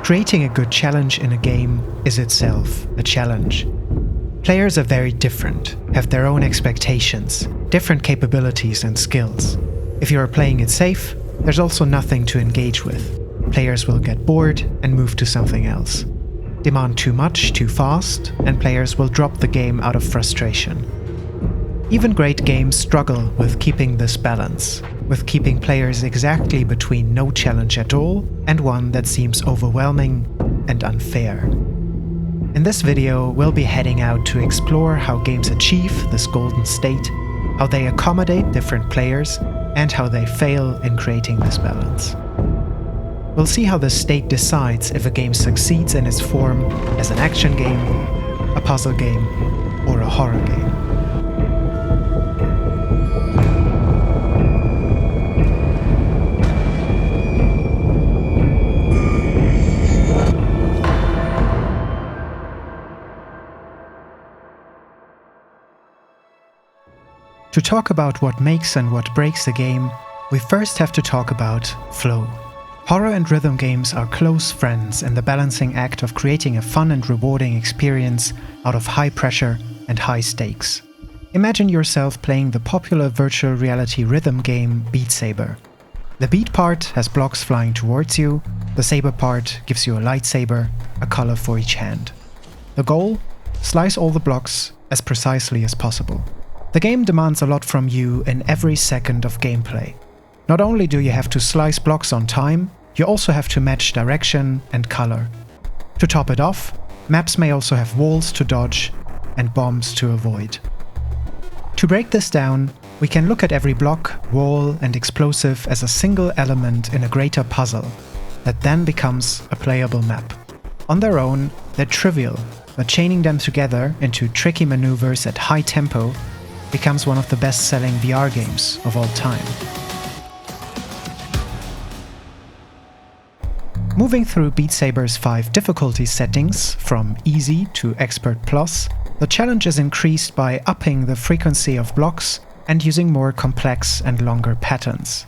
Creating a good challenge in a game is itself a challenge. Players are very different, have their own expectations, different capabilities and skills. If you are playing it safe, there's also nothing to engage with. Players will get bored and move to something else. Demand too much too fast, and players will drop the game out of frustration. Even great games struggle with keeping this balance, with keeping players exactly between no challenge at all and one that seems overwhelming and unfair. In this video, we'll be heading out to explore how games achieve this golden state, how they accommodate different players, and how they fail in creating this balance. We'll see how this state decides if a game succeeds in its form as an action game, a puzzle game, or a horror game. To talk about what makes and what breaks a game, we first have to talk about flow. Horror and rhythm games are close friends in the balancing act of creating a fun and rewarding experience out of high pressure and high stakes. Imagine yourself playing the popular virtual reality rhythm game Beat Saber. The beat part has blocks flying towards you, the saber part gives you a lightsaber, a color for each hand. The goal? Slice all the blocks as precisely as possible. The game demands a lot from you in every second of gameplay. Not only do you have to slice blocks on time, you also have to match direction and color. To top it off, maps may also have walls to dodge and bombs to avoid. To break this down, we can look at every block, wall, and explosive as a single element in a greater puzzle that then becomes a playable map. On their own, they're trivial, but chaining them together into tricky maneuvers at high tempo becomes one of the best-selling VR games of all time. Moving through Beat Saber's 5 difficulty settings, from easy to expert plus, the challenge is increased by upping the frequency of blocks and using more complex and longer patterns.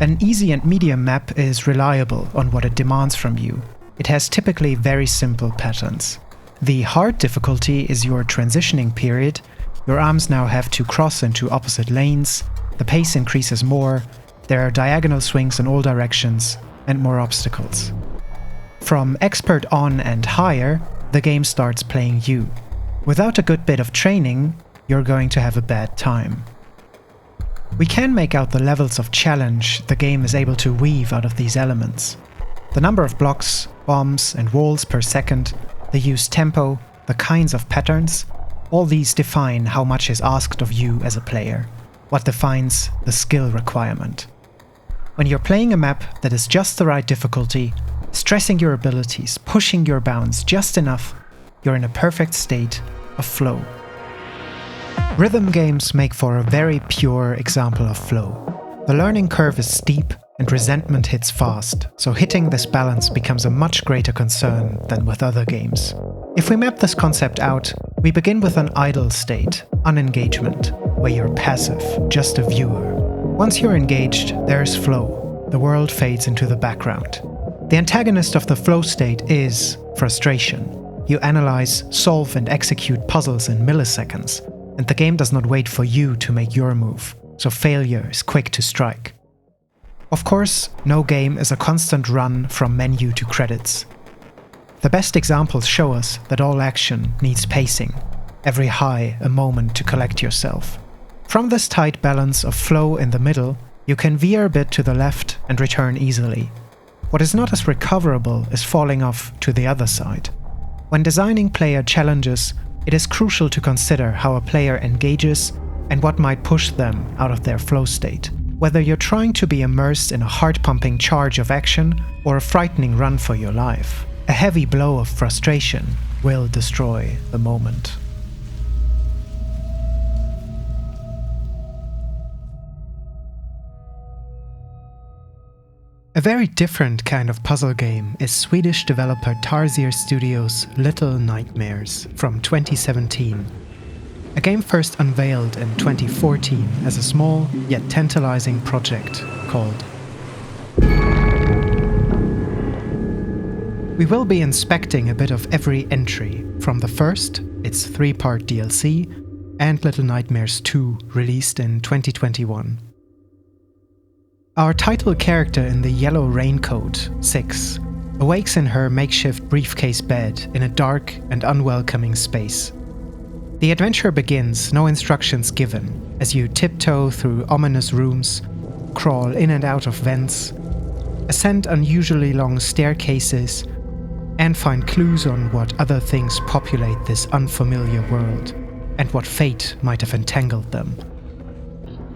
An easy and medium map is reliable on what it demands from you. It has typically very simple patterns. The hard difficulty is your transitioning period. Your arms now have to cross into opposite lanes, the pace increases more, there are diagonal swings in all directions, and more obstacles. From expert on and higher, the game starts playing you. Without a good bit of training, you're going to have a bad time. We can make out the levels of challenge the game is able to weave out of these elements. The number of blocks, bombs, and walls per second, the used tempo, the kinds of patterns, all these define how much is asked of you as a player, what defines the skill requirement. When you're playing a map that is just the right difficulty, stressing your abilities, pushing your bounds just enough, you're in a perfect state of flow. Rhythm games make for a very pure example of flow. The learning curve is steep and resentment hits fast, so hitting this balance becomes a much greater concern than with other games. If we map this concept out, we begin with an idle state, unengagement, where you're passive, just a viewer. Once you're engaged, there's flow. The world fades into the background. The antagonist of the flow state is frustration. You analyze, solve, and execute puzzles in milliseconds, and the game does not wait for you to make your move, so failure is quick to strike. Of course, no game is a constant run from menu to credits. The best examples show us that all action needs pacing, every high a moment to collect yourself. From this tight balance of flow in the middle, you can veer a bit to the left and return easily. What is not as recoverable is falling off to the other side. When designing player challenges, it is crucial to consider how a player engages and what might push them out of their flow state. Whether you're trying to be immersed in a heart-pumping charge of action or a frightening run for your life, a heavy blow of frustration will destroy the moment. A very different kind of puzzle game is Swedish developer Tarsier Studios' Little Nightmares from 2017. A game first unveiled in 2014 as a small yet tantalizing project called We will be inspecting a bit of every entry, from the first, its 3-part DLC, and Little Nightmares 2, released in 2021. Our title character in the yellow raincoat, 6, awakes in her makeshift briefcase bed in a dark and unwelcoming space. The adventure begins, no instructions given, as you tiptoe through ominous rooms, crawl in and out of vents, ascend unusually long staircases, and find clues on what other things populate this unfamiliar world, and what fate might have entangled them.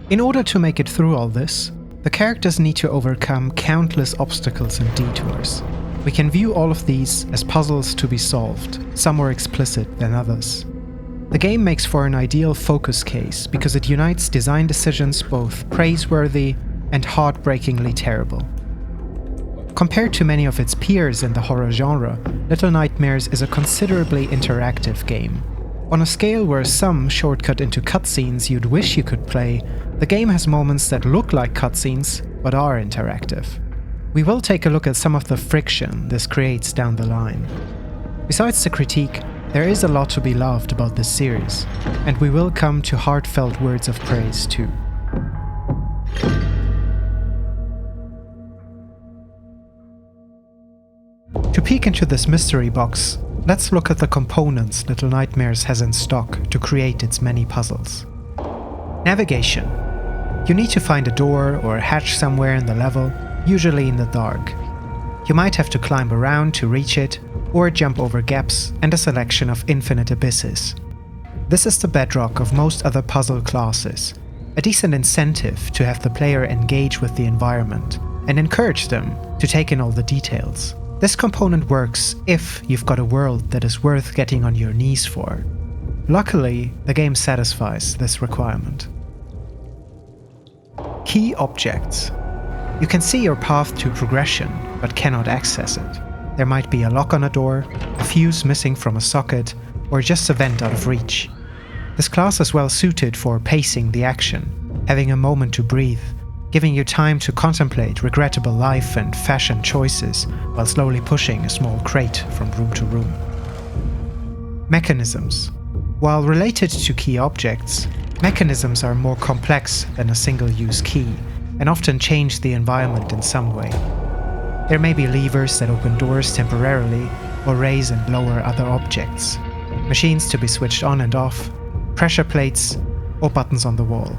In order to make it through all this, the characters need to overcome countless obstacles and detours. We can view all of these as puzzles to be solved, some more explicit than others. The game makes for an ideal focus case because it unites design decisions both praiseworthy and heartbreakingly terrible. Compared to many of its peers in the horror genre, Little Nightmares is a considerably interactive game. On a scale where some shortcut into cutscenes you'd wish you could play, the game has moments that look like cutscenes but are interactive. We will take a look at some of the friction this creates down the line. Besides the critique, there is a lot to be loved about this series, and we will come to heartfelt words of praise too. To peek into this mystery box, let's look at the components Little Nightmares has in stock to create its many puzzles. Navigation. You need to find a door or a hatch somewhere in the level, usually in the dark. You might have to climb around to reach it, or jump over gaps and a selection of infinite abysses. This is the bedrock of most other puzzle classes, a decent incentive to have the player engage with the environment and encourage them to take in all the details. This component works if you've got a world that is worth getting on your knees for. Luckily, the game satisfies this requirement. Key objects. You can see your path to progression, but cannot access it. There might be a lock on a door, a fuse missing from a socket, or just a vent out of reach. This class is well suited for pacing the action, having a moment to breathe, giving you time to contemplate regrettable life and fashion choices while slowly pushing a small crate from room to room. Mechanisms. While related to key objects, mechanisms are more complex than a single-use key and often change the environment in some way. There may be levers that open doors temporarily or raise and lower other objects, machines to be switched on and off, pressure plates, or buttons on the wall.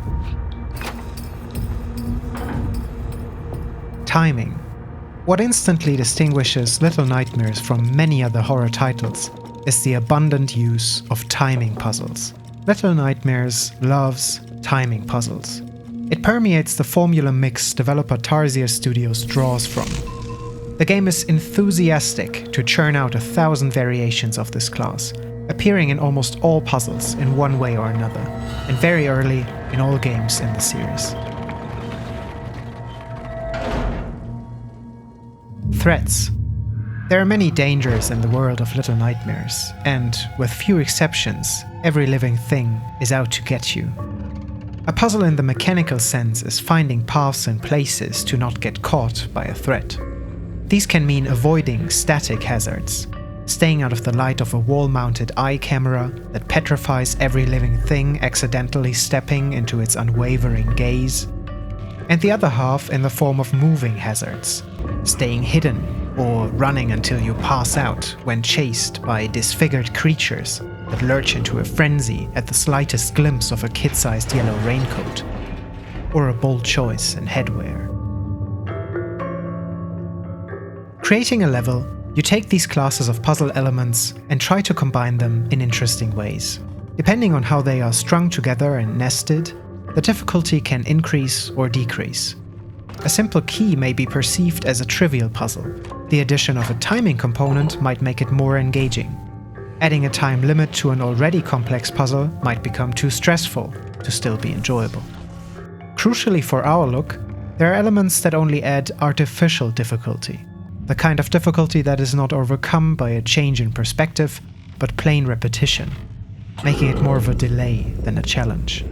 Timing. What instantly distinguishes Little Nightmares from many other horror titles is the abundant use of timing puzzles. Little Nightmares loves timing puzzles. It permeates the formula mix developer Tarsier Studios draws from. The game is enthusiastic to churn out 1,000 variations of this class, appearing in almost all puzzles in one way or another, and very early in all games in the series. Threats. There are many dangers in the world of Little Nightmares, and, with few exceptions, every living thing is out to get you. A puzzle in the mechanical sense is finding paths and places to not get caught by a threat. These can mean avoiding static hazards, staying out of the light of a wall-mounted eye camera that petrifies every living thing accidentally stepping into its unwavering gaze, and the other half in the form of moving hazards, staying hidden or running until you pass out when chased by disfigured creatures that lurch into a frenzy at the slightest glimpse of a kid-sized yellow raincoat, or a bold choice in headwear. Creating a level, you take these classes of puzzle elements and try to combine them in interesting ways. Depending on how they are strung together and nested, the difficulty can increase or decrease. A simple key may be perceived as a trivial puzzle. The addition of a timing component might make it more engaging. Adding a time limit to an already complex puzzle might become too stressful to still be enjoyable. Crucially for our look, there are elements that only add artificial difficulty. The kind of difficulty that is not overcome by a change in perspective, but plain repetition, making it more of a delay than a challenge.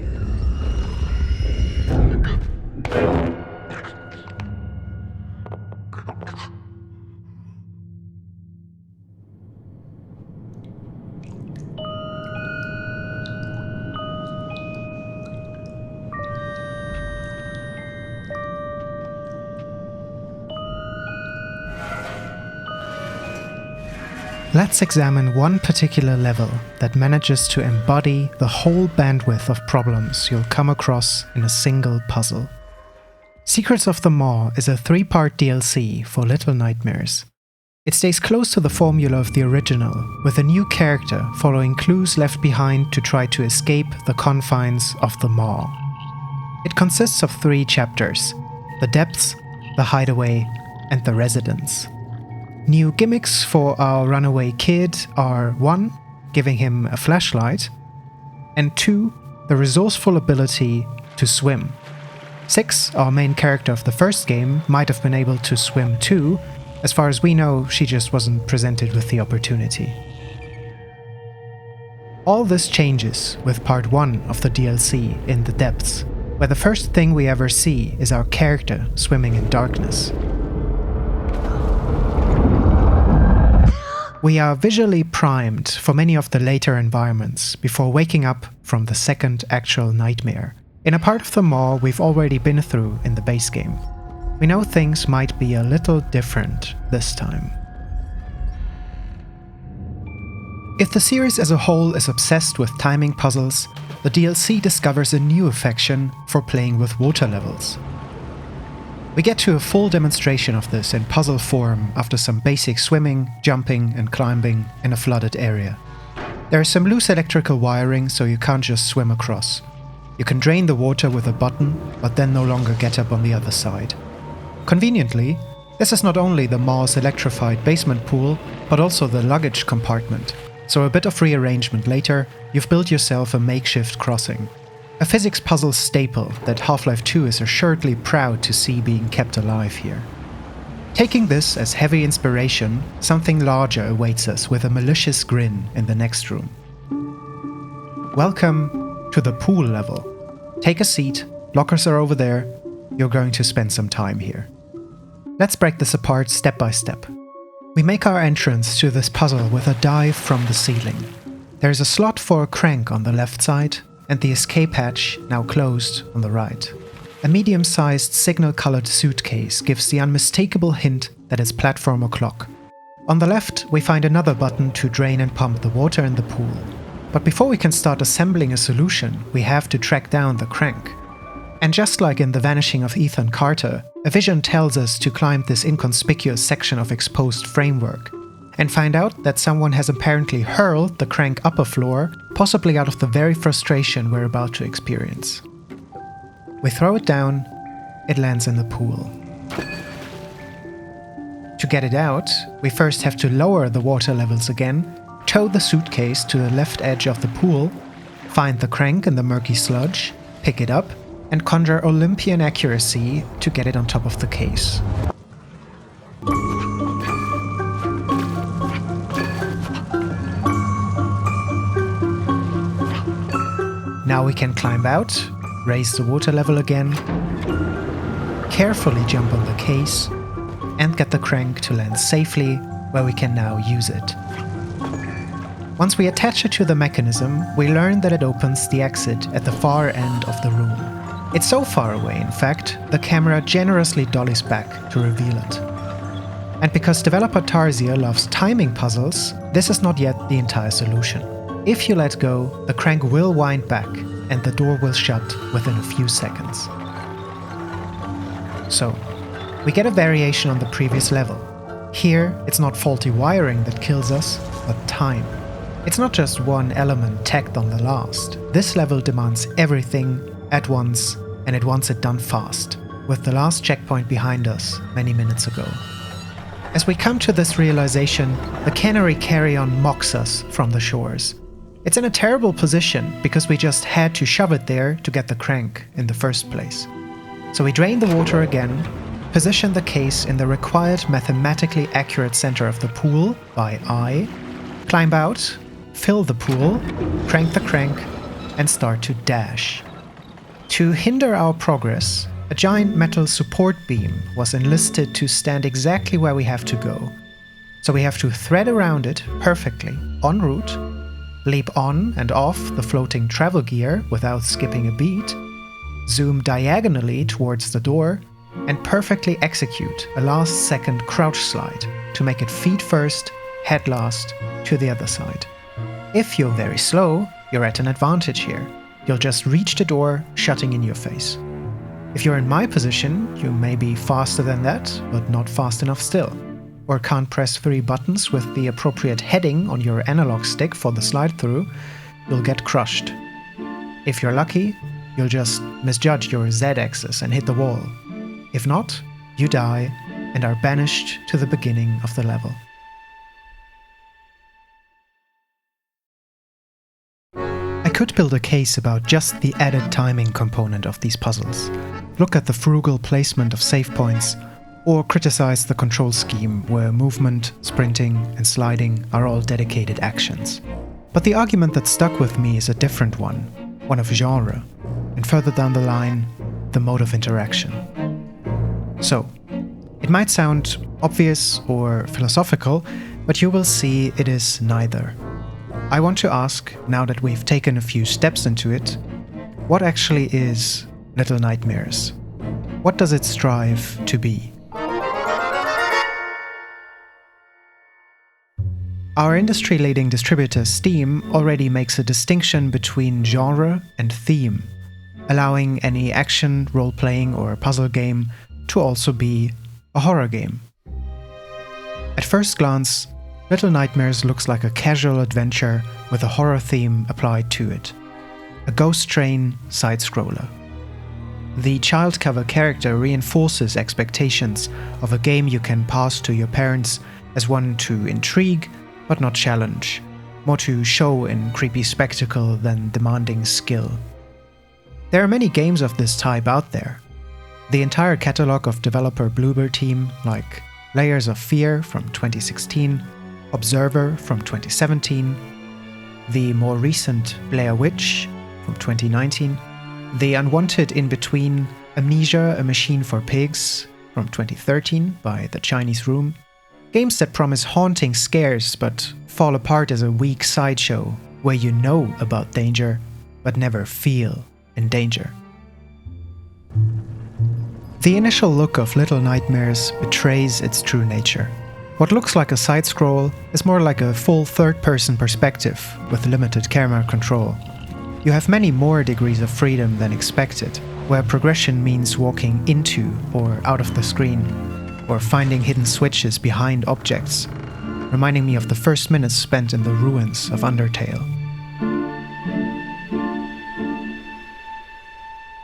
Let's examine one particular level that manages to embody the whole bandwidth of problems you'll come across in a single puzzle. Secrets of the Maw is a 3-part DLC for Little Nightmares. It stays close to the formula of the original, with a new character following clues left behind to try to escape the confines of the Maw. It consists of 3 chapters: the Depths, the Hideaway, and the Residence. New gimmicks for our runaway kid are 1. Giving him a flashlight, and 2. The resourceful ability to swim. 6, our main character of the first game, might have been able to swim too. As far as we know, she just wasn't presented with the opportunity. All this changes with part 1 of the DLC in the Depths, where the first thing we ever see is our character swimming in darkness. We are visually primed for many of the later environments before waking up from the second actual nightmare, in a part of the Maw we've already been through in the base game. We know things might be a little different this time. If the series as a whole is obsessed with timing puzzles, the DLC discovers a new affection for playing with water levels. We get to a full demonstration of this in puzzle form after some basic swimming, jumping, and climbing in a flooded area. There is some loose electrical wiring, so you can't just swim across. You can drain the water with a button, but then no longer get up on the other side. Conveniently, this is not only the Maw's electrified basement pool, but also the luggage compartment, so a bit of rearrangement later, you've built yourself a makeshift crossing. A physics puzzle staple that Half-Life 2 is assuredly proud to see being kept alive here. Taking this as heavy inspiration, something larger awaits us with a malicious grin in the next room. Welcome to the pool level. Take a seat, lockers are over there, you're going to spend some time here. Let's break this apart step by step. We make our entrance to this puzzle with a dive from the ceiling. There's a slot for a crank on the left side, and the escape hatch, now closed, on the right. A medium-sized signal-colored suitcase gives the unmistakable hint that it's platform o'clock. On the left, we find another button to drain and pump the water in the pool. But before we can start assembling a solution, we have to track down the crank. And just like in The Vanishing of Ethan Carter, a vision tells us to climb this inconspicuous section of exposed framework, and find out that someone has apparently hurled the crank up a floor, possibly out of the very frustration we're about to experience. We throw it down, it lands in the pool. To get it out, we first have to lower the water levels again, tow the suitcase to the left edge of the pool, find the crank in the murky sludge, pick it up, and conjure Olympian accuracy to get it on top of the case. Now we can climb out, raise the water level again, carefully jump on the case, and get the crank to land safely where we can now use it. Once we attach it to the mechanism, we learn that it opens the exit at the far end of the room. It's so far away, in fact, the camera generously dollies back to reveal it. And because developer Tarsier loves timing puzzles, this is not yet the entire solution. If you let go, the crank will wind back and the door will shut within a few seconds. So, we get a variation on the previous level. Here, it's not faulty wiring that kills us, but time. It's not just one element tacked on the last. This level demands everything at once, and it wants it done fast, with the last checkpoint behind us many minutes ago. As we come to this realization, the Canary Carry-On mocks us from the shores. It's in a terrible position because we just had to shove it there to get the crank in the first place. So we drain the water again, position the case in the required mathematically accurate center of the pool by eye, climb out, fill the pool, crank the crank, and start to dash. To hinder our progress, a giant metal support beam was enlisted to stand exactly where we have to go. So we have to thread around it perfectly, en route, leap on and off the floating travel gear without skipping a beat, zoom diagonally towards the door, and perfectly execute a last-second crouch slide to make it feet first, head last, to the other side. If you're very slow, you're at an advantage here. You'll just reach the door, shutting in your face. If you're in my position, you may be faster than that, but not fast enough still. Or can't press 3 buttons with the appropriate heading on your analog stick for the slide-through, you'll get crushed. If you're lucky, you'll just misjudge your Z-axis and hit the wall. If not, you die and are banished to the beginning of the level. I could build a case about just the added timing component of these puzzles, look at the frugal placement of save points, or criticize the control scheme where movement, sprinting, and sliding are all dedicated actions. But the argument that stuck with me is a different one of genre, and further down the line, the mode of interaction. So, it might sound obvious or philosophical, but you will see it is neither. I want to ask, now that we've taken a few steps into it, what actually is Little Nightmares? What does it strive to be? Our industry-leading distributor Steam already makes a distinction between genre and theme, allowing any action, role-playing or puzzle game to also be a horror game. At first glance, Little Nightmares looks like a casual adventure with a horror theme applied to it. A ghost train side-scroller. The child cover character reinforces expectations of a game you can pass to your parents as one to intrigue but not challenge, more to show in creepy spectacle than demanding skill. There are many games of this type out there. The entire catalog of developer Bloober Team, like Layers of Fear from 2016, Observer from 2017, the more recent Blair Witch from 2019, the unwanted in-between Amnesia: A Machine for Pigs from 2013 by The Chinese Room, games that promise haunting scares but fall apart as a weak sideshow where you know about danger but never feel in danger. The initial look of Little Nightmares betrays its true nature. What looks like a side-scroll is more like a full third-person perspective with limited camera control. You have many more degrees of freedom than expected, where progression means walking into or out of the screen, or finding hidden switches behind objects, reminding me of the first minutes spent in the ruins of Undertale.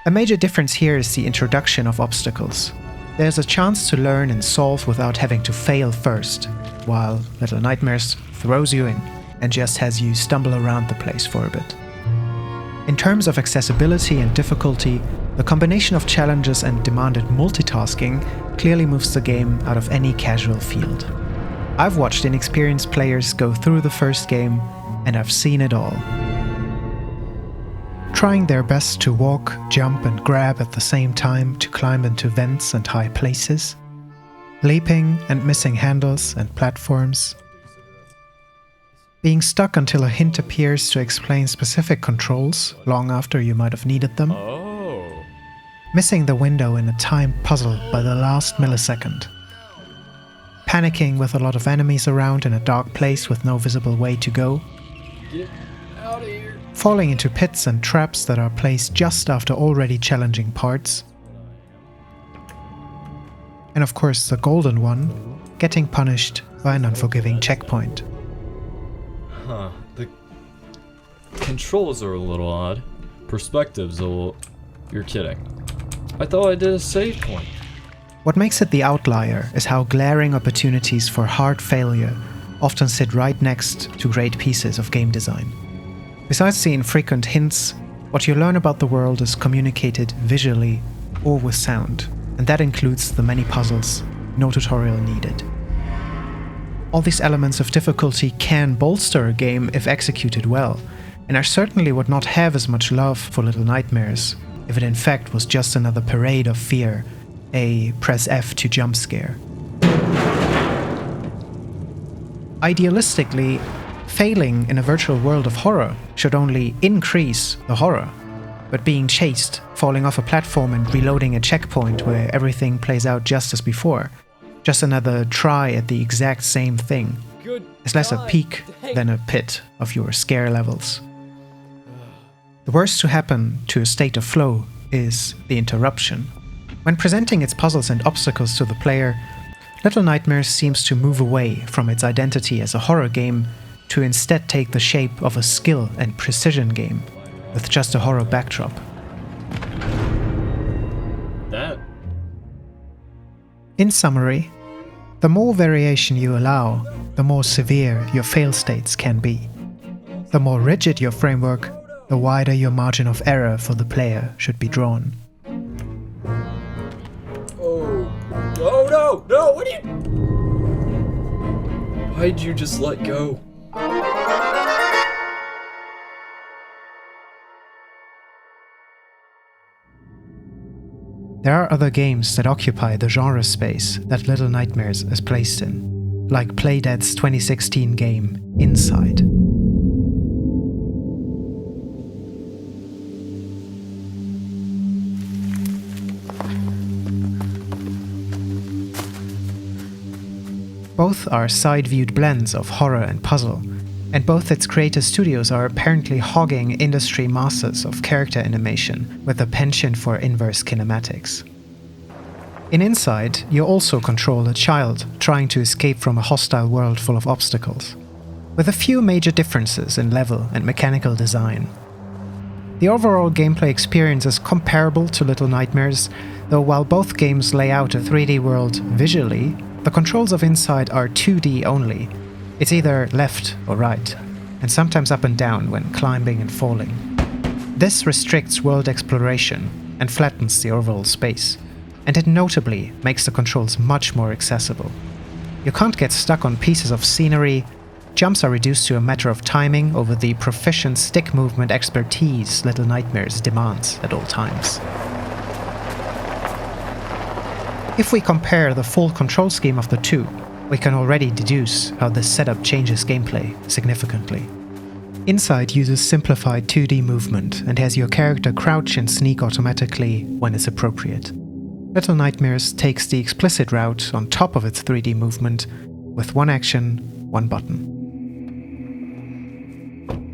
A major difference here is the introduction of obstacles. There's a chance to learn and solve without having to fail first, while Little Nightmares throws you in and just has you stumble around the place for a bit. In terms of accessibility and difficulty, the combination of challenges and demanded multitasking clearly moves the game out of any casual field. I've watched inexperienced players go through the first game, and I've seen it all. Trying their best to walk, jump and grab at the same time to climb into vents and high places, leaping and missing handles and platforms, being stuck until a hint appears to explain specific controls long after you might have needed them, missing the window in a timed puzzle by the last millisecond, panicking with a lot of enemies around in a dark place with no visible way to go, Get out of here. Falling into pits and traps that are placed just after already challenging parts, and of course the golden one, getting punished by an unforgiving checkpoint. Huh. The controls are a little odd. Perspectives a little... You're kidding. I thought I did a save point. What makes it the outlier is how glaring opportunities for hard failure often sit right next to great pieces of game design. Besides the infrequent hints, what you learn about the world is communicated visually or with sound, and that includes the many puzzles, no tutorial needed. All these elements of difficulty can bolster a game if executed well, and I certainly would not have as much love for Little Nightmares if it in fact was just another parade of fear, a press F to jump scare. Idealistically, failing in a virtual world of horror should only increase the horror, but being chased, falling off a platform and reloading a checkpoint where everything plays out just as before, just another try at the exact same thing. Good is less a peak than a pit of your scare levels. The worst to happen to a state of flow is the interruption. When presenting its puzzles and obstacles to the player, Little Nightmares seems to move away from its identity as a horror game to instead take the shape of a skill and precision game with just a horror backdrop. That. In summary, the more variation you allow, the more severe your fail states can be. The more rigid your framework, the wider your margin of error for the player should be drawn. Oh. Oh no! No! What are you... Why'd you just let go? There are other games that occupy the genre space that Little Nightmares is placed in, like Playdead's 2016 game, Inside. Both are side-viewed blends of horror and puzzle, and both its creator studios are apparently hogging industry masters of character animation with a penchant for inverse kinematics. In Inside, you also control a child trying to escape from a hostile world full of obstacles, with a few major differences in level and mechanical design. The overall gameplay experience is comparable to Little Nightmares, though while both games lay out a 3D world visually, the controls of Inside are 2D only. It's either left or right, and sometimes up and down when climbing and falling. This restricts world exploration and flattens the overall space, and it notably makes the controls much more accessible. You can't get stuck on pieces of scenery, jumps are reduced to a matter of timing over the proficient stick movement expertise Little Nightmares demands at all times. If we compare the full control scheme of the two, we can already deduce how this setup changes gameplay significantly. Inside uses simplified 2D movement and has your character crouch and sneak automatically when it's appropriate. Little Nightmares takes the explicit route on top of its 3D movement with one action, one button.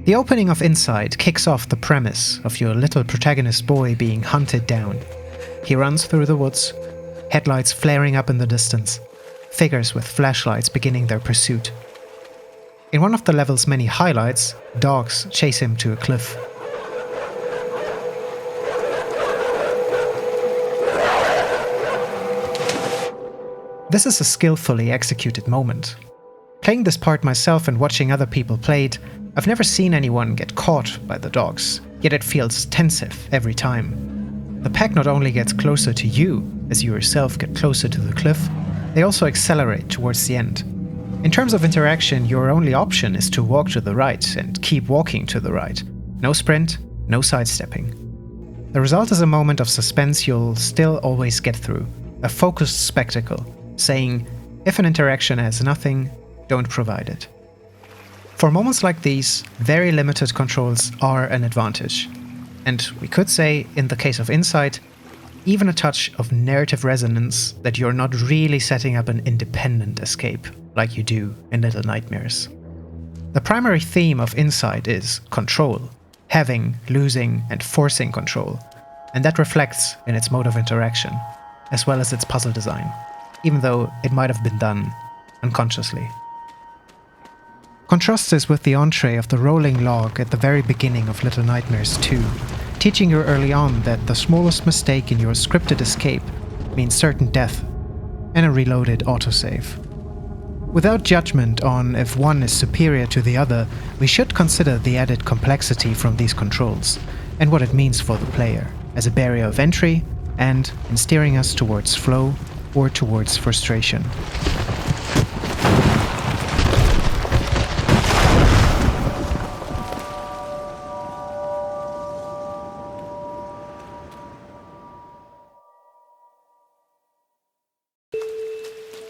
The opening of Inside kicks off the premise of your little protagonist boy being hunted down. He runs through the woods, headlights flaring up in the distance, figures with flashlights beginning their pursuit. In one of the level's many highlights, dogs chase him to a cliff. This is a skillfully executed moment. Playing this part myself and watching other people play it, I've never seen anyone get caught by the dogs, yet it feels tensive every time. The pack not only gets closer to you as you yourself get closer to the cliff, they also accelerate towards the end. In terms of interaction, your only option is to walk to the right and keep walking to the right. No sprint, no sidestepping. The result is a moment of suspense you'll still always get through, a focused spectacle, saying, if an interaction has nothing, don't provide it. For moments like these, very limited controls are an advantage. And we could say, in the case of Inside, even a touch of narrative resonance that you're not really setting up an independent escape like you do in Little Nightmares. The primary theme of Inside is control, having, losing, and forcing control, and that reflects in its mode of interaction, as well as its puzzle design, even though it might have been done unconsciously. Contrast this with the entree of the rolling log at the very beginning of Little Nightmares 2, teaching you early on that the smallest mistake in your scripted escape means certain death and a reloaded autosave. Without judgment on if one is superior to the other, we should consider the added complexity from these controls and what it means for the player as a barrier of entry and in steering us towards flow or towards frustration.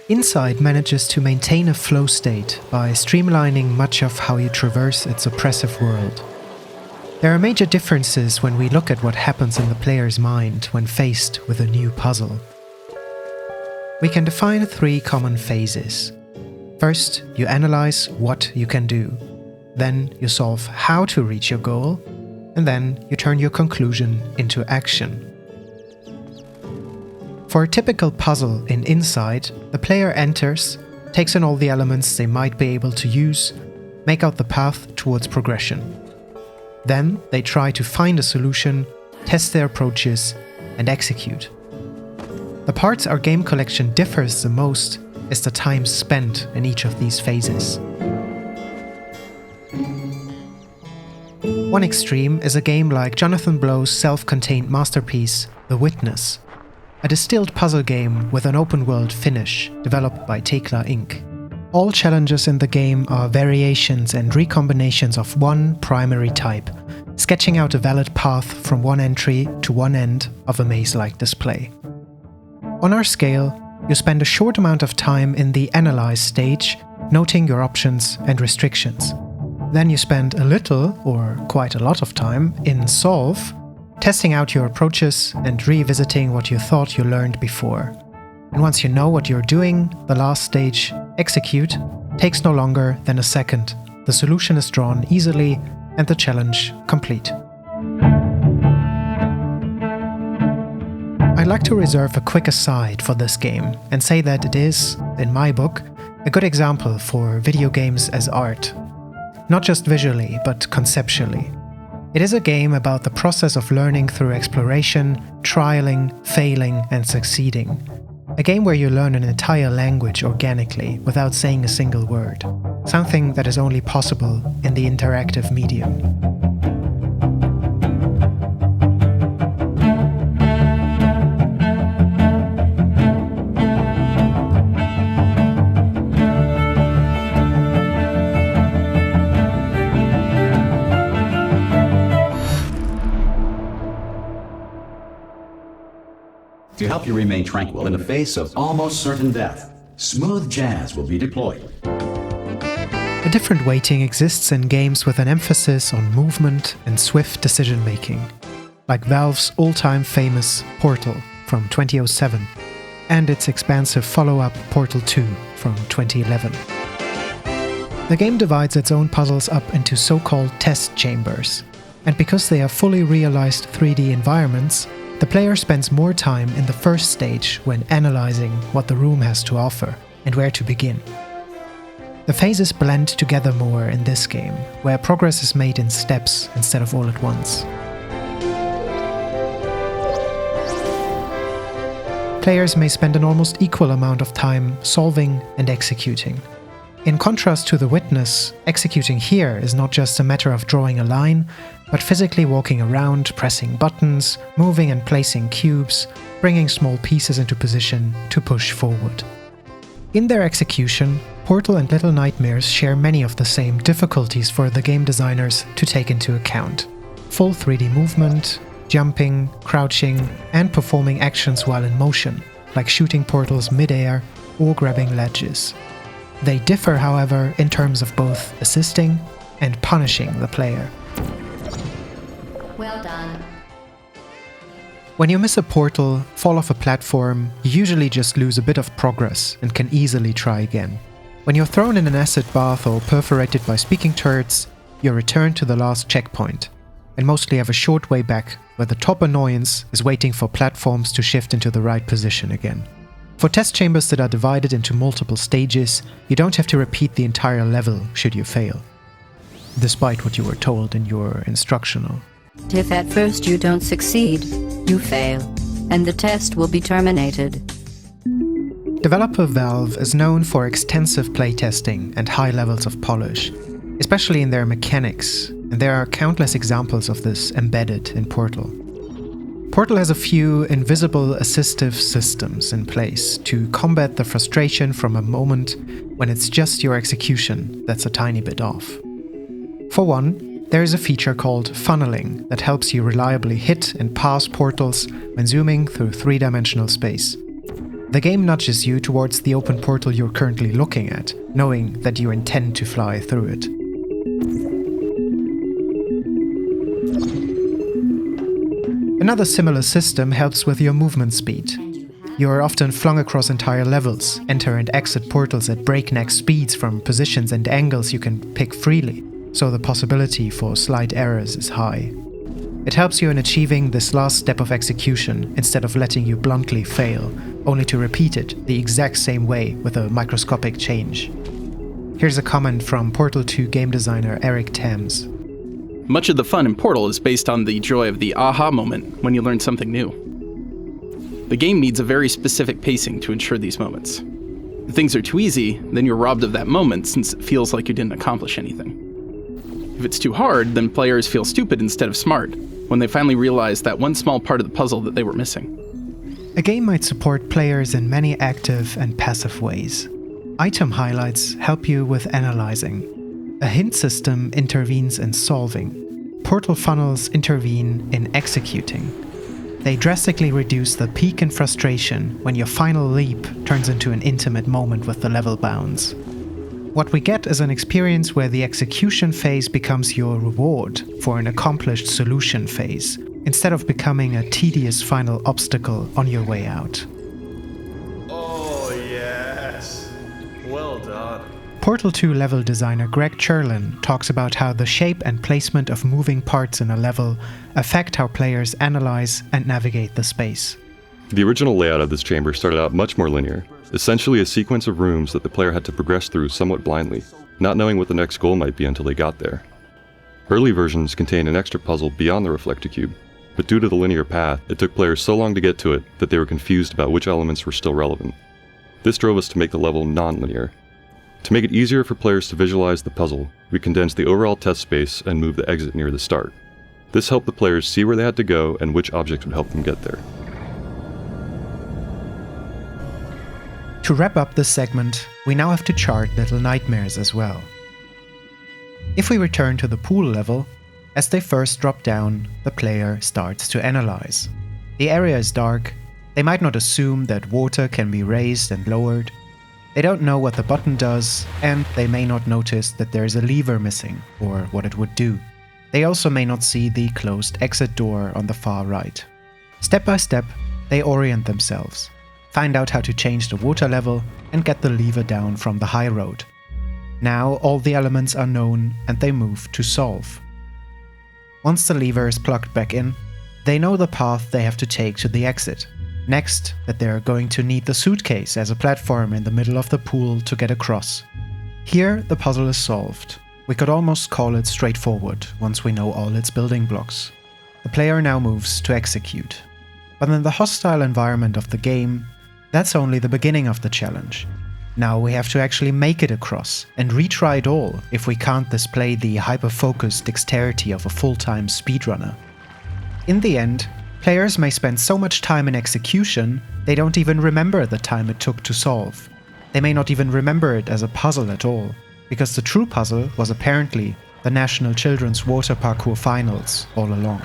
Inside manages to maintain a flow state by streamlining much of how you traverse its oppressive world. There are major differences when we look at what happens in the player's mind when faced with a new puzzle. We can define 3 common phases. First, you analyze what you can do. Then you solve how to reach your goal. And then you turn your conclusion into action. For a typical puzzle in Inside, the player enters, takes in all the elements they might be able to use, make out the path towards progression. Then they try to find a solution, test their approaches, and execute. The part our game collection differs the most is the time spent in each of these phases. One extreme is a game like Jonathan Blow's self-contained masterpiece, The Witness, a distilled puzzle game with an open-world finish developed by Thekla Inc. All challenges in the game are variations and recombinations of one primary type, sketching out a valid path from one entry to one end of a maze-like display. On our scale, you spend a short amount of time in the Analyze stage, noting your options and restrictions. Then you spend a little, or quite a lot of time, in Solve, testing out your approaches and revisiting what you thought you learned before. And once you know what you're doing, the last stage, Execute, takes no longer than a second. The solution is drawn easily and the challenge complete. I'd like to reserve a quick aside for this game and say that it is, in my book, a good example for video games as art. Not just visually, but conceptually. It is a game about the process of learning through exploration, trialing, failing, and succeeding. A game where you learn an entire language organically without saying a single word. Something that is only possible in the interactive medium. To help you remain tranquil in the face of almost certain death, smooth jazz will be deployed. A different weighting exists in games with an emphasis on movement and swift decision-making, like Valve's all-time famous Portal from 2007, and its expansive follow-up Portal 2 from 2011. The game divides its own puzzles up into so-called test chambers, and because they are fully realized 3D environments, the player spends more time in the first stage when analyzing what the room has to offer and where to begin. The phases blend together more in this game, where progress is made in steps instead of all at once. Players may spend an almost equal amount of time solving and executing. In contrast to The Witness, executing here is not just a matter of drawing a line, but physically walking around, pressing buttons, moving and placing cubes, bringing small pieces into position to push forward. In their execution, Portal and Little Nightmares share many of the same difficulties for the game designers to take into account. Full 3D movement, jumping, crouching, and performing actions while in motion, like shooting portals mid-air or grabbing ledges. They differ, however, in terms of both assisting and punishing the player. Well done. When you miss a portal, fall off a platform, you usually just lose a bit of progress and can easily try again. When you're thrown in an acid bath or perforated by speaking turrets, you return to the last checkpoint, and mostly have a short way back where the top annoyance is waiting for platforms to shift into the right position again. For test chambers that are divided into multiple stages, you don't have to repeat the entire level should you fail, despite what you were told in your instructional. If at first you don't succeed, you fail, and the test will be terminated. Developer Valve is known for extensive playtesting and high levels of polish, especially in their mechanics, and there are countless examples of this embedded in Portal. Portal has a few invisible assistive systems in place to combat the frustration from a moment when it's just your execution that's a tiny bit off. For one, there is a feature called funneling that helps you reliably hit and pass portals when zooming through three-dimensional space. The game nudges you towards the open portal you're currently looking at, knowing that you intend to fly through it. Another similar system helps with your movement speed. You are often flung across entire levels, enter and exit portals at breakneck speeds from positions and angles you can pick freely, so the possibility for slight errors is high. It helps you in achieving this last step of execution instead of letting you bluntly fail, only to repeat it the exact same way with a microscopic change. Here's a comment from Portal 2 game designer Eric Thames. Much of the fun in Portal is based on the joy of the aha moment when you learn something new. The game needs a very specific pacing to ensure these moments. If things are too easy, then you're robbed of that moment since it feels like you didn't accomplish anything. If it's too hard, then players feel stupid instead of smart when they finally realize that one small part of the puzzle that they were missing. A game might support players in many active and passive ways. Item highlights help you with analyzing. A hint system intervenes in solving. Portal funnels intervene in executing. They drastically reduce the peak in frustration when your final leap turns into an intimate moment with the level bounds. What we get is an experience where the execution phase becomes your reward for an accomplished solution phase, instead of becoming a tedious final obstacle on your way out. Oh yes, well done. Portal 2 level designer Greg Cherlin talks about how the shape and placement of moving parts in a level affect how players analyze and navigate the space. The original layout of this chamber started out much more linear, essentially a sequence of rooms that the player had to progress through somewhat blindly, not knowing what the next goal might be until they got there. Early versions contained an extra puzzle beyond the reflector cube, but due to the linear path, it took players so long to get to it that they were confused about which elements were still relevant. This drove us to make the level non-linear. To make it easier for players to visualize the puzzle, we condensed the overall test space and moved the exit near the start. This helped the players see where they had to go and which objects would help them get there. To wrap up this segment, we now have to chart Little Nightmares as well. If we return to the pool level, as they first drop down, the player starts to analyze. The area is dark, they might not assume that water can be raised and lowered. They don't know what the button does, and they may not notice that there is a lever missing, or what it would do. They also may not see the closed exit door on the far right. Step by step, they orient themselves, find out how to change the water level, and get the lever down from the high road. Now all the elements are known, and they move to solve. Once the lever is plugged back in, they know the path they have to take to the exit. Next, that they are going to need the suitcase as a platform in the middle of the pool to get across. Here, the puzzle is solved. We could almost call it straightforward once we know all its building blocks. The player now moves to execute. But in the hostile environment of the game, that's only the beginning of the challenge. Now we have to actually make it across and retry it all if we can't display the hyper-focused dexterity of a full-time speedrunner. In the end, players may spend so much time in execution, they don't even remember the time it took to solve. They may not even remember it as a puzzle at all, because the true puzzle was apparently the National Children's Water Parkour Finals all along.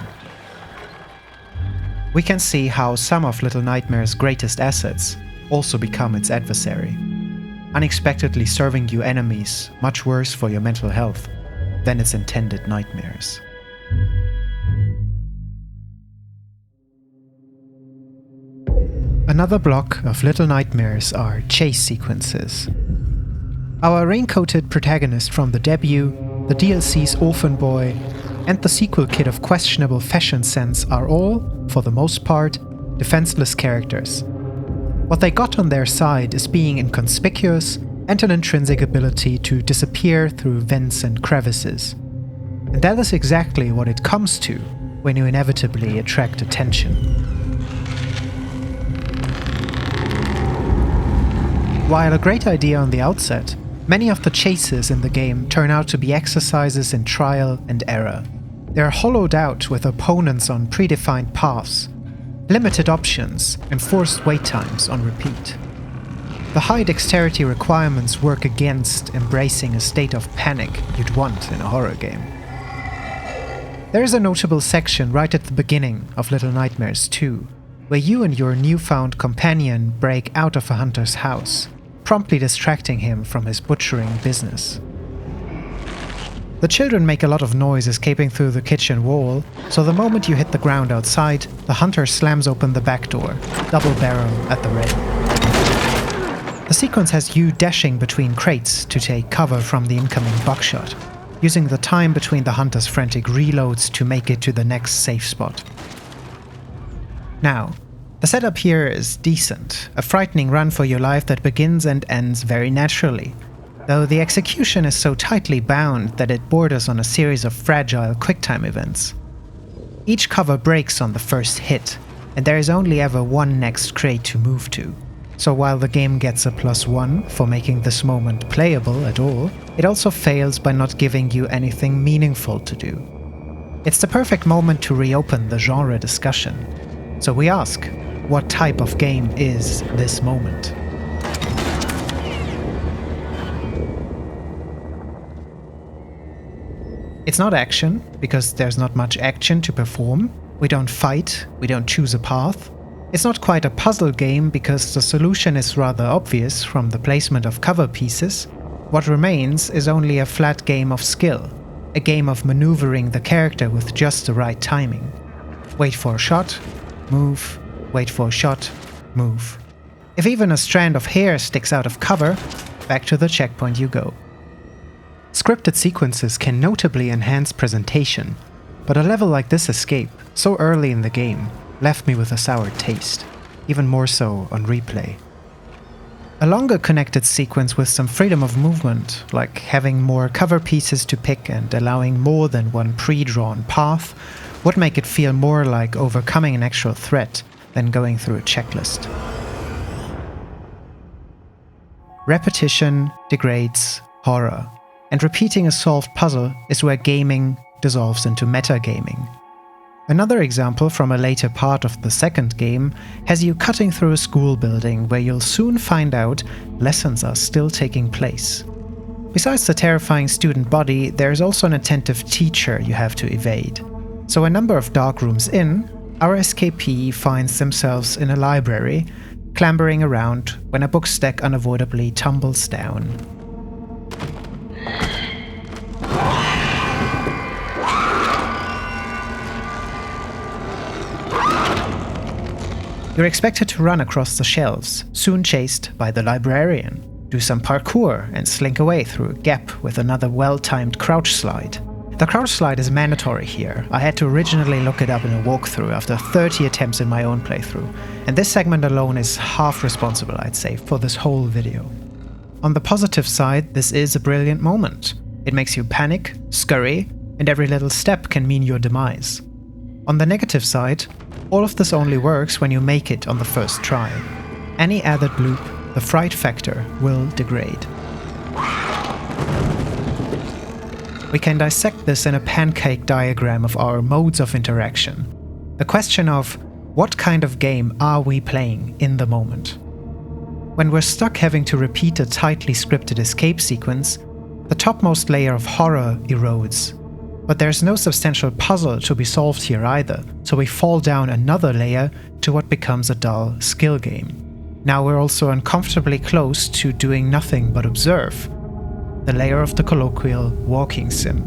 We can see how some of Little Nightmare's greatest assets also become its adversary, unexpectedly serving you enemies much worse for your mental health than its intended nightmares. Another block of Little Nightmares are chase sequences. Our raincoated protagonist from the debut, the DLC's Orphan Boy, and the sequel kid of questionable fashion sense are all, for the most part, defenseless characters. What they got on their side is being inconspicuous and an intrinsic ability to disappear through vents and crevices. And that is exactly what it comes to when you inevitably attract attention. While a great idea on the outset, many of the chases in the game turn out to be exercises in trial and error. They are hollowed out with opponents on predefined paths, limited options, and forced wait times on repeat. The high dexterity requirements work against embracing a state of panic you'd want in a horror game. There is a notable section right at the beginning of Little Nightmares 2, where you and your newfound companion break out of a hunter's house, promptly distracting him from his butchering business. The The children make a lot of noise escaping through the kitchen wall, so the moment you hit the ground outside, the hunter slams open the back door, double barrel at the ready. The sequence has you dashing between crates to take cover from the incoming buckshot, using the time between the hunter's frantic reloads to make it to the next safe spot. Now, the setup here is decent, a frightening run for your life that begins and ends very naturally, though the execution is so tightly bound that it borders on a series of fragile quicktime events. Each cover breaks on the first hit, and there is only ever one next crate to move to. So while the game gets a +1 for making this moment playable at all, it also fails by not giving you anything meaningful to do. It's the perfect moment to reopen the genre discussion. So we ask, what type of game is this moment? It's not action, because there's not much action to perform. We don't fight, we don't choose a path. It's not quite a puzzle game, because the solution is rather obvious from the placement of cover pieces. What remains is only a flat game of skill, a game of maneuvering the character with just the right timing. Wait for a shot, move, wait for a shot, move. If even a strand of hair sticks out of cover, back to the checkpoint you go. Scripted sequences can notably enhance presentation, but a level like this escape, so early in the game, left me with a sour taste, even more so on replay. A longer connected sequence with some freedom of movement, like having more cover pieces to pick and allowing more than one pre-drawn path, would make it feel more like overcoming an actual threat than going through a checklist. Repetition degrades horror, and repeating a solved puzzle is where gaming dissolves into metagaming. Another example from a later part of the second game has you cutting through a school building where you'll soon find out lessons are still taking place. Besides the terrifying student body, there's also an attentive teacher you have to evade. So a number of dark rooms in, our escapee finds themselves in a library, clambering around when a book stack unavoidably tumbles down. You're expected to run across the shelves, soon chased by the librarian, do some parkour and slink away through a gap with another well-timed crouch slide. The crouch slide is mandatory here. I had to originally look it up in a walkthrough after 30 attempts in my own playthrough, and this segment alone is half responsible, I'd say, for this whole video. On the positive side, this is a brilliant moment. It makes you panic, scurry, and every little step can mean your demise. On the negative side, all of this only works when you make it on the first try. Any added bloop, the fright factor will degrade. We can dissect this in a pancake diagram of our modes of interaction. The question of what kind of game are we playing in the moment? When we're stuck having to repeat a tightly scripted escape sequence, the topmost layer of horror erodes. But there's no substantial puzzle to be solved here either, so we fall down another layer to what becomes a dull skill game. Now we're also uncomfortably close to doing nothing but observe, the layer of the colloquial walking sim.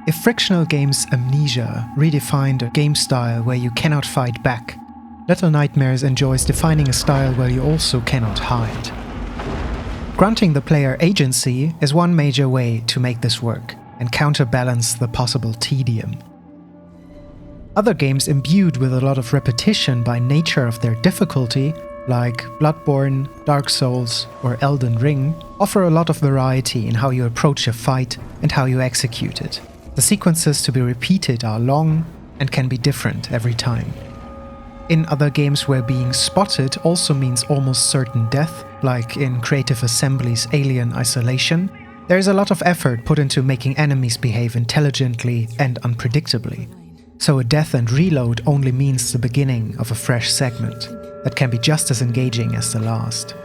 If frictional games Amnesia redefined a game style where you cannot fight back, Little Nightmares enjoys defining a style where you also cannot hide. Granting the player agency is one major way to make this work and counterbalance the possible tedium. Other games imbued with a lot of repetition by nature of their difficulty, like Bloodborne, Dark Souls, or Elden Ring, offer a lot of variety in how you approach a fight and how you execute it. The sequences to be repeated are long and can be different every time. In other games where being spotted also means almost certain death, like in Creative Assembly's Alien Isolation, there is a lot of effort put into making enemies behave intelligently and unpredictably. So a death and reload only means the beginning of a fresh segment that can be just as engaging as the last.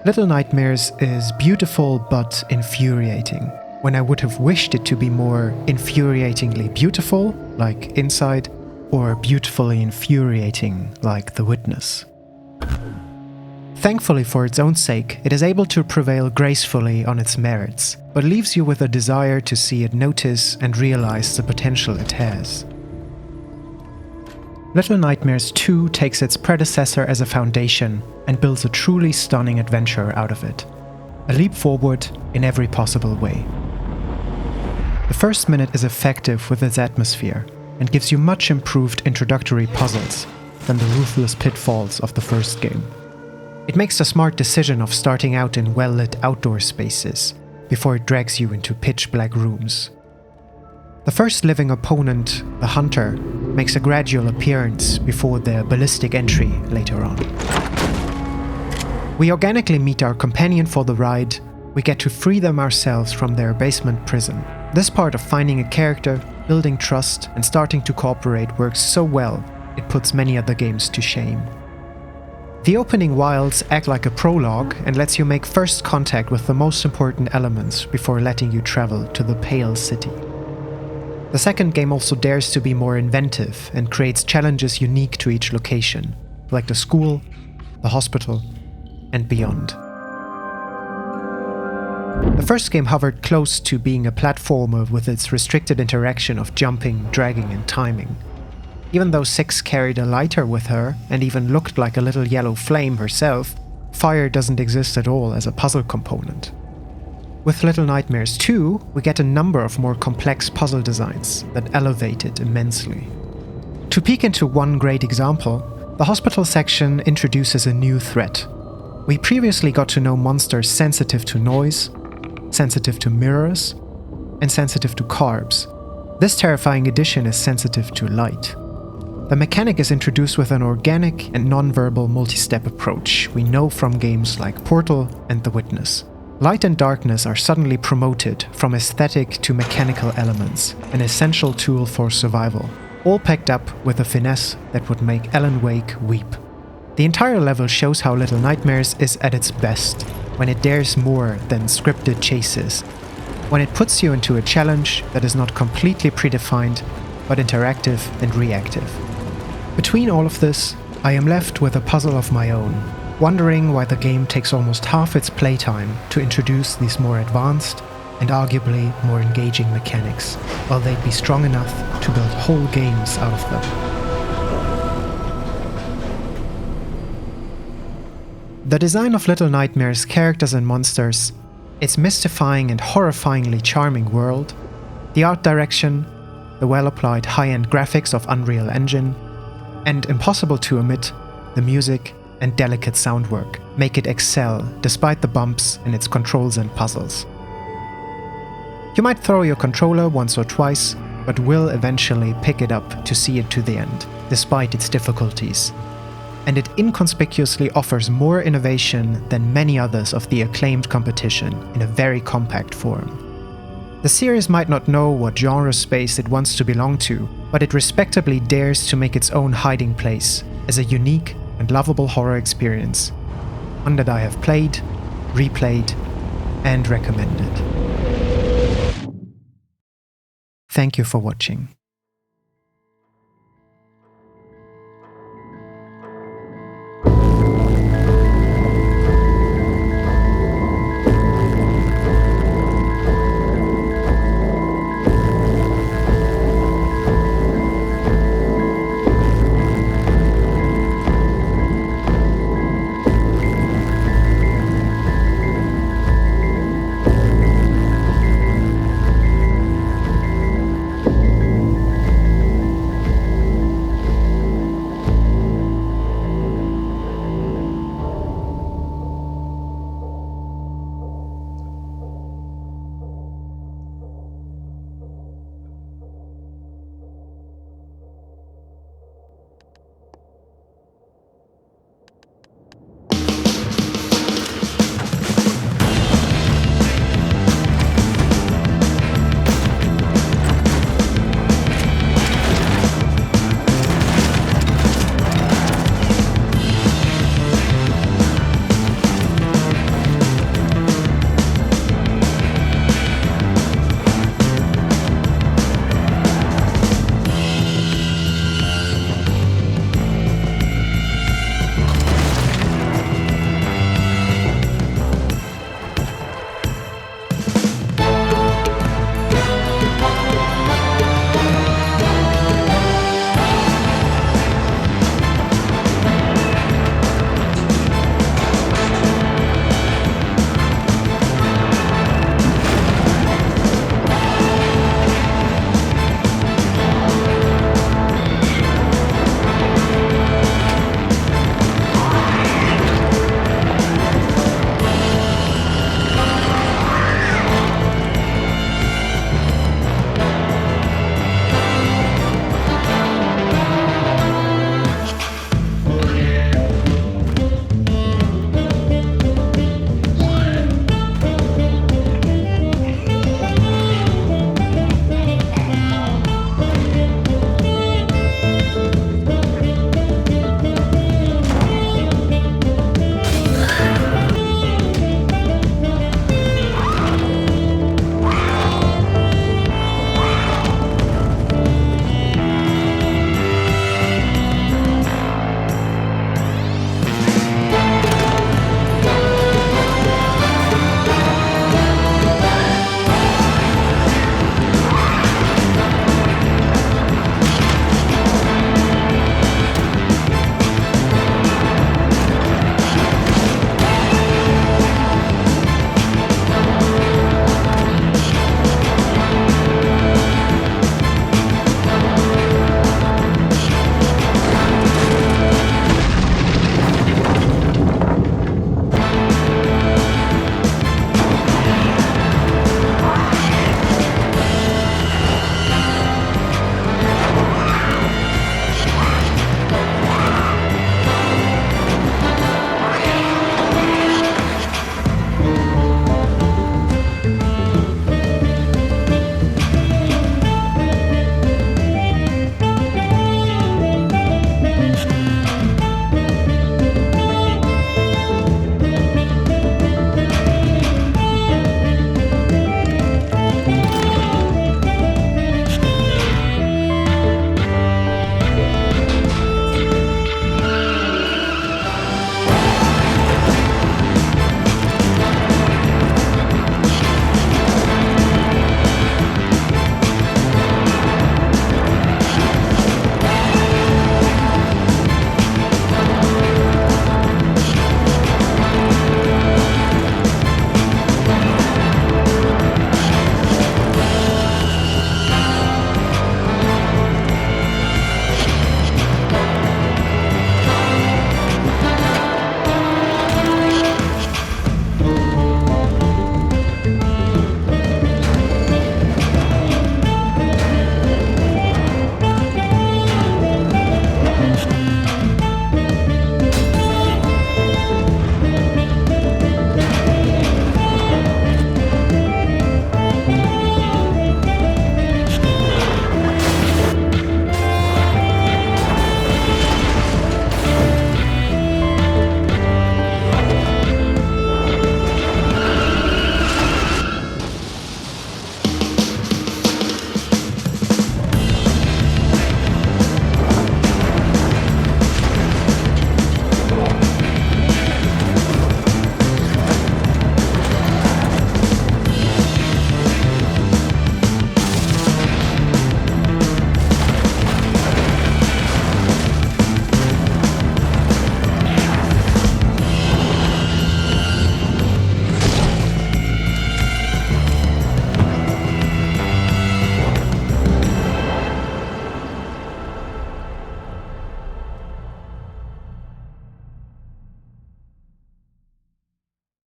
Little Nightmares is beautiful but infuriating, when I would have wished it to be more infuriatingly beautiful, like Inside, or beautifully infuriating, like The Witness. Thankfully for its own sake, it is able to prevail gracefully on its merits, but leaves you with a desire to see it notice and realize the potential it has. Little Nightmares 2 takes its predecessor as a foundation and builds a truly stunning adventure out of it. A leap forward in every possible way. The first minute is effective with its atmosphere and gives you much improved introductory puzzles than the ruthless pitfalls of the first game. It makes the smart decision of starting out in well-lit outdoor spaces before it drags you into pitch-black rooms. The first living opponent, the Hunter, makes a gradual appearance before their ballistic entry later on. We organically meet our companion for the ride. We get to free them ourselves from their basement prison. This part of finding a character, building trust, and starting to cooperate works so well, it puts many other games to shame. The opening wilds act like a prologue and lets you make first contact with the most important elements before letting you travel to the Pale City. The second game also dares to be more inventive and creates challenges unique to each location, like the school, the hospital, and beyond. The first game hovered close to being a platformer with its restricted interaction of jumping, dragging, and timing. Even though Six carried a lighter with her and even looked like a little yellow flame herself, fire doesn't exist at all as a puzzle component. With Little Nightmares 2, we get a number of more complex puzzle designs that elevate it immensely. To peek into one great example, the hospital section introduces a new threat. We previously got to know monsters sensitive to noise, sensitive to mirrors, and sensitive to carbs. This terrifying addition is sensitive to light. The mechanic is introduced with an organic and non-verbal multi-step approach we know from games like Portal and The Witness. Light and darkness are suddenly promoted from aesthetic to mechanical elements, an essential tool for survival, all packed up with a finesse that would make Alan Wake weep. The entire level shows how Little Nightmares is at its best, when it dares more than scripted chases, when it puts you into a challenge that is not completely predefined, but interactive and reactive. Between all of this, I am left with a puzzle of my own, wondering why the game takes almost half its playtime to introduce these more advanced and arguably more engaging mechanics, while they'd be strong enough to build whole games out of them. The design of Little Nightmares' characters and monsters, its mystifying and horrifyingly charming world, the art direction, the well-applied high-end graphics of Unreal Engine, and impossible to omit, the music and delicate sound work make it excel despite the bumps in its controls and puzzles. You might throw your controller once or twice, but will eventually pick it up to see it to the end, despite its difficulties. And it inconspicuously offers more innovation than many others of the acclaimed competition in a very compact form. The series might not know what genre space it wants to belong to, but it respectably dares to make its own hiding place as a unique and lovable horror experience, one that I have played, replayed, and recommended. Thank you for watching.